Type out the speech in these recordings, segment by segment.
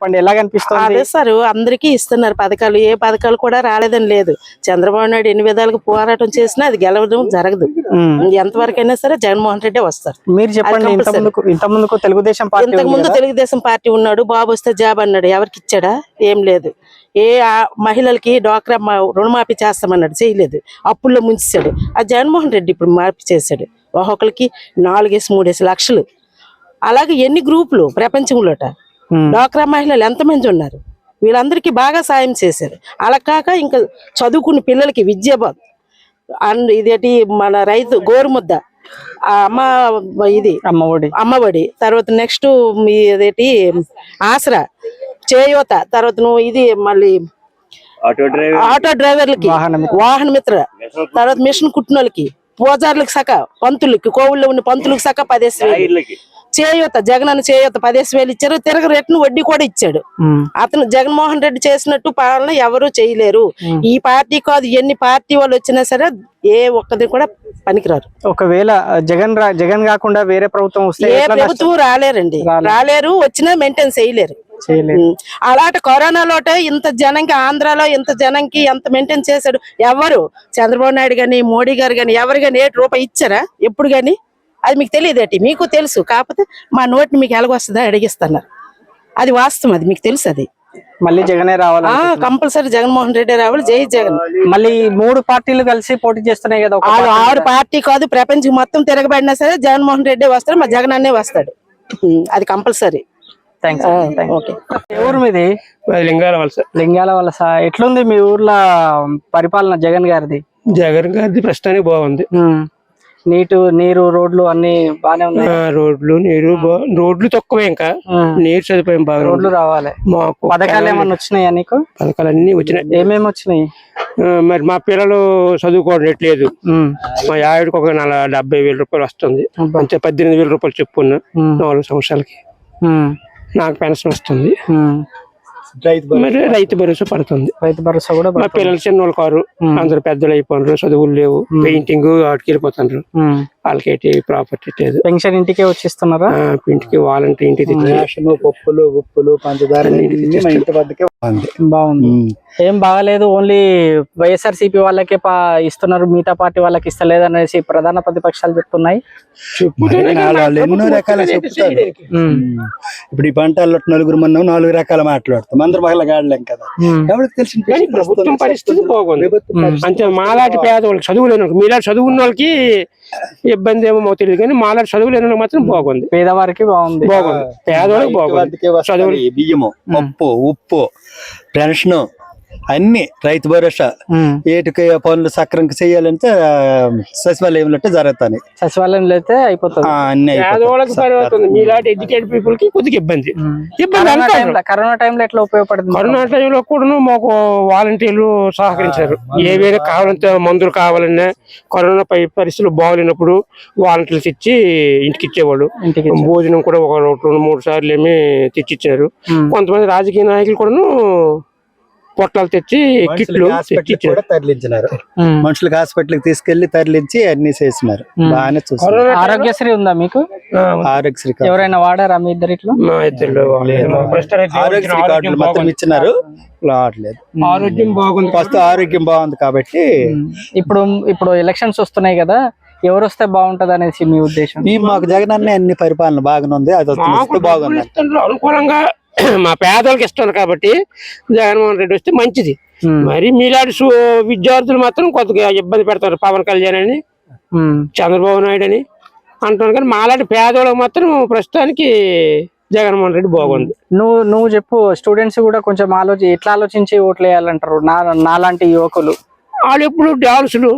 చెప్పండి, ఎలా కనిపిస్తుంది? అదే సార్, అందరికీ ఇస్తున్నారు పథకాలు. ఏ పథకాలు కూడా రాలేదని లేదు. చంద్రబాబు నాయుడు ఎన్ని విధాలుగా పోరాటం చేసినా అది గెలవడం జరగదు. ఎంతవరకైనా సరే జగన్మోహన్ రెడ్డి వస్తారు. మీరు చెప్పండి, ఇంత ముందుకు తెలుగుదేశం పార్టీ, ఇంతకు ముందు తెలుగుదేశం పార్టీ ఉన్నాడు, బాబు వస్తే జాబ్ అన్నాడు. ఎవరికి ఇచ్చాడా? ఏం లేదు. ఏ మహిళలకి డ్వాక్రా రుణమాఫీ చేస్తామన్నాడు, చేయలేదు. అప్పుల్లో ముంచాడు. ఆ జగన్మోహన్ రెడ్డి ఇప్పుడు మాఫీ చేశాడు. ఒక్కొక్కరికి 4-3 లక్షలు. అలాగే ఎన్ని గ్రూపులు ప్రపంచంలోట డ్వాక్రా మహిళలు ఎంతమంది ఉన్నారు? వీళ్ళందరికీ బాగా సాయం చేశారు. అలా కాక ఇంకా చదువుకున్న పిల్లలకి విద్య ఇదేంటి మన రైతు గోరుముద్ద, ఇది అమ్మఒడి, తర్వాత నెక్స్ట్ ఇదేంటి ఆసరా, చేయూత, తర్వాత ఇది మళ్ళీ ఆటో డ్రైవర్లకి వాహన మిత్ర, తర్వాత మిషన్ కుట్టినోళ్ళకి, పూజారులకు సక, పంతులకి, కోవిల్లో ఉన్న పంతులకు సక 10,000 చేయూత, జగనన్న చేయూత 10,000 ఇచ్చారు. తిరగ రేటును వడ్డీ కూడా ఇచ్చాడు. అతను జగన్మోహన్ రెడ్డి చేసినట్టు పాలన ఎవరు చేయలేరు. ఈ పార్టీ కాదు, ఎన్ని పార్టీ వాళ్ళు వచ్చినా సరే ఏ ఒక్కది కూడా పనికిరారు. ఒకవేళ జగన్ కాకుండా వేరే ప్రభుత్వం వస్తే ఏ ప్రభుత్వం రాలేరు, వచ్చినా మెయింటైన్ చేయలేరు. అలాంటి కరోనాలోట ఇంత జనంకి, ఆంధ్రాలో ఇంత జనంకి ఎంత మెయింటైన్ చేశాడు. ఎవరు చంద్రబాబు నాయుడు గాని, మోడీ గారు గాని, ఎవరు గాని 1 రూపాయి ఇచ్చారా ఎప్పుడు గాని? అది మీకు తెలియదేటి? మీకు తెలుసు, కాకపోతే మా నోటిని మీకు ఎలాగొస్తుందా అడిగిస్తున్నారు. అది వాస్తవం, అది మీకు తెలుసు. అది మళ్ళీ జగనే రావాలి, కంపల్సరీ జగన్మోహన్ రెడ్డి రావాలి. జై జగన్. మళ్ళీ 3 పార్టీలు కలిసి పోటీ చేస్తున్నాయి కదా. 6 పార్టీ కాదు, ప్రపంచం మొత్తం తిరగబడినా సరే జగన్మోహన్ రెడ్డి వస్తాడు, మా జగన్ అన్నే వస్తాడు. అది కంపల్సరీ. ఊరు మీది? లింగాల వలస. ఎట్లుంది మీ ఊర్లో పరిపాలన జగన్ గారిది? జగన్ గారిది ప్రస్తుతానికి బాగుంది. నీరు, రోడ్లు అన్ని బానే ఉన్నాయి. రోడ్లు తక్కువే, ఇంకా నీరు సదుపాయం బాగా. రోడ్లు రావాలి. పథకాలు ఏమన్నా వచ్చినాయా నీకు? పథకాలు అన్ని వచ్చినాయి. ఏమేమి వచ్చినాయి? మరి మా పిల్లలు చదువుకోవట్లేదు. మా ఆవిడకి ఒక 70,000 రూపాయలు వస్తుంది. అంతే 18,000 రూపాయలు చెప్పుకున్నా 4 సంవత్సరాలకి. నాకు పెన్షన్ వస్తుంది. మరి రైతు భరోసా పడుతుంది. రైతు భరోసా కూడా. మా పిల్లలు చిన్నోళ్ళు కారు, అందరు పెద్దలు అయిపోయినారు, చదువులు లేవు, పెయింటింగ్ వాటికి వెళ్ళిపోతున్నారు. వాళ్ళకి ప్రాపర్టీ లేదు. పెన్షన్ ఇంటికే వచ్చిస్తున్నారా? ఇంటికి వాలంటీర్ ఇంటికి పప్పులు, ఉప్పులు, పంచదార బాగుంది. ఏం బాగలేదు, ఓన్లీ వైఎస్ఆర్సీపీ వాళ్ళకే ఇస్తున్నారు, మిగతా పార్టీ వాళ్ళకి ఇస్తలేదు అనేసి ప్రధాన ప్రతిపక్షాలు చెప్తున్నాయి. ఎన్నో రకాల చెప్తారు. ఇప్పుడు ఈ పంటల్లో 4 మంది 4 రకాల మాట్లాడుతాం. అందరు మహిళ గాడలేం కదా. ఎవరికి తెలిసిన ప్రభుత్వం పరిస్థితి బాగుంది. అంటే మాలాంటి పేదవాళ్ళకి, చదువు లేని మీలాంటి చదువున్న వాళ్ళకి ఇబ్బంది ఏమో తెలియదు, కానీ మాలాంటి చదువు లేని వాళ్ళకి మాత్రం బాగుంది. పేదవారికి బాగుంది. పేదవాళ్ళకి బాగుంది. బియ్యము, పప్పు, ఉప్పు, పెన్షన్ అన్ని, రైతు భరోసా, ఏటికి పనులు సక్రంగా చేయాలంటే సచివాలయంలో జరుగుతాయి. సచివాలయంలో అయితే అయిపోతుంది. మీలాంటి ఎడ్యుకేటెడ్ పీపుల్ కి కొద్దిగా ఇబ్బంది. కరోనా టైంలో ఎట్లా ఉపయోగపడుతుంది? కరోనా టైంలో కూడా మాకు వాలంటీర్లు సహకరించారు. ఏవైనా కావాలంటే మందులు కావాలన్నా, కరోనా పరిస్థితులు బాగోలేనప్పుడు వాలంటీర్లు తెచ్చి ఇంటికి ఇచ్చేవాళ్ళు. భోజనం కూడా 1-2-3 సార్లు ఏమి తెచ్చిచ్చారు. కొంతమంది రాజకీయ నాయకులు కూడాను పొట్లాలు తెచ్చి కిట్లు తరలించినారు. మనుషులకు హాస్పిటల్కి తీసుకెళ్లి తరలించి అన్ని చేసినారు. బాగానే చూసారు. ఆరోగ్యశ్రీ ఉందా మీకు? ఆరోగ్యశ్రీ ఎవరైనా వాడారా మీ ఇద్దరిట్లో? ఆరోగ్యశ్రీ కార్డులు మొత్తం ఇచ్చినారు, రావట్లేదు. ఆరోగ్యం బాగుంది, ఫస్ట్ ఆరోగ్యం బాగుంది కాబట్టి. ఇప్పుడు ఎలక్షన్స్ వస్తున్నాయి కదా, ఎవరు వస్తే బాగుంటది అనేసి మీ ఉద్దేశం? మాకు జగన్ అన్నీ అన్ని పరిపాలన బాగానే ఉంది. అది బాగుంది, అనుకూలంగా మా పేదలకు ఇస్తున్నారు కాబట్టి జగన్మోహన్ రెడ్డి వస్తే మంచిది. మరి మీలాంటి విద్యార్థులు మాత్రం కొద్దిగా ఇబ్బంది పెడతారు. పవన్ కళ్యాణ్ అని, చంద్రబాబు నాయుడు అని అంటున్నారు, కానీ మాలాంటి పేదవాళ్ళకి మాత్రం ప్రస్తుతానికి జగన్మోహన్ రెడ్డి బాగుంది. నువ్వు చెప్పు. స్టూడెంట్స్ కూడా కొంచెం ఎట్లా ఆలోచించి ఓట్లు వేయాలంటారు? నాలాంటి యువకులు వాళ్ళు ఎప్పుడు డాన్సులు,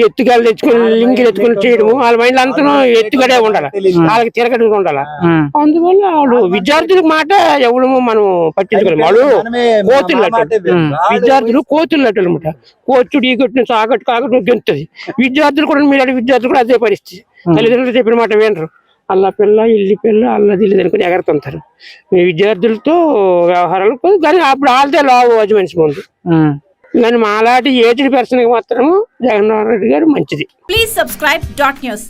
ఎత్తుగాలు తెచ్చుకొని, లింకులు ఎత్తుకొని చేయడము, వాళ్ళ మైండ్ అంతా ఎత్తుగడే ఉండాలి, వాళ్ళకి తిరగడం ఉండాలి. అందువల్ల వాళ్ళు విద్యార్థులకు మాట ఎవరు మనం పట్టించుకోలేము. వాళ్ళు కోతులు, విద్యార్థులు కోతులు అనమాట. కోచుడు ఈ కొట్టిన సాగట్టు కాగట్టు గెంతుతుంది. విద్యార్థులు కూడా, మీరు విద్యార్థులు కూడా అదే పరిస్థితి. తల్లిదండ్రులు చెప్పిన మాట వినరు. అల్ల పిల్ల, ఇల్లి పిల్ల, అల్లది ఇల్లు అనుకుని ఎగరుతుంటారు. విద్యార్థులతో వ్యవహారాలు కానీ అప్పుడు వాళ్ళదే లావు అది మనిషి ముందు. కానీ మాలాంటి ఏజ్డ్ పర్సన్ కి మాత్రం జగన్మోహన్ రెడ్డి గారు మంచిది. Please subscribe .news.